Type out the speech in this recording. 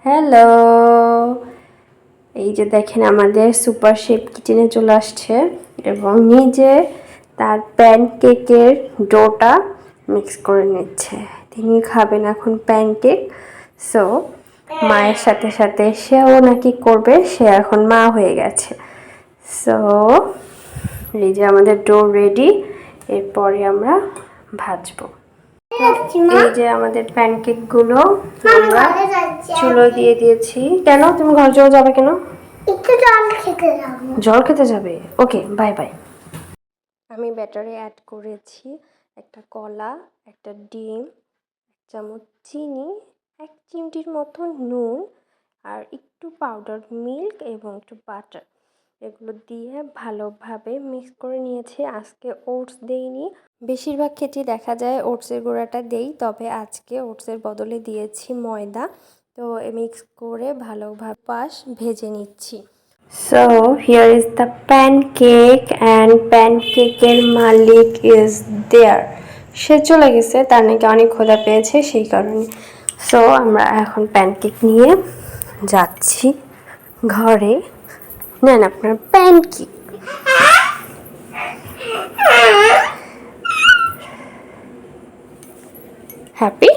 Hello, এই যে দেখেন আমাদের সুপার শেফ কিচেনে চলে আসছে এবং নিজে তার প্যানকেকের ডোটা মিক্স করে নিচ্ছে। তিনি খাবেন এখন প্যানকেক। সো মায়ের সাথে সাথে সেও নাকি করবে, সে এখন মা হয়ে গেছে। সো এই যে আমাদের ডো রেডি, এরপরে আমরা ভাজবো। এই যে আমাদের প্যানকেক গুলো আমরা চুলো দিয়ে দিয়েছি। কেন তুমি ঘর চলে যাবে কেন? একটু জল খেতে যাবো। জল খেতে যাবে? ওকে, বাই বাই। আমি ব্যাটারে অ্যাড করেছি একটা কলা, একটা ডিম, এক চামচ চিনি, এক চিমটির মতো নুন আর একটু পাউডার মিল্ক এবং একটু বাটার, এগুলো দিয়ে ভালোভাবে মিক্স করে নিয়েছি। আজকে ওটস দেইনি, বেশিরভাগ ক্ষেত্রেই দেখা যায় ওটসের গুঁড়াটা দেই, তবে আজকে ওটসের বদলে দিয়েছি ময়দা। তো মিক্স করে ভালোভাবে পাশ ভেজে নিচ্ছি। So here is the pancake and প্যানকেকের মালিক ইজ দেয়ার। সে চলে গেছে, তার নাকি অনেক ক্ষুধা পেয়েছে সেই কারণে। সো আমরা এখন প্যানকেক নিয়ে যাচ্ছি ঘরে। নেন আপনার প্যানকেক। হ্যাপি?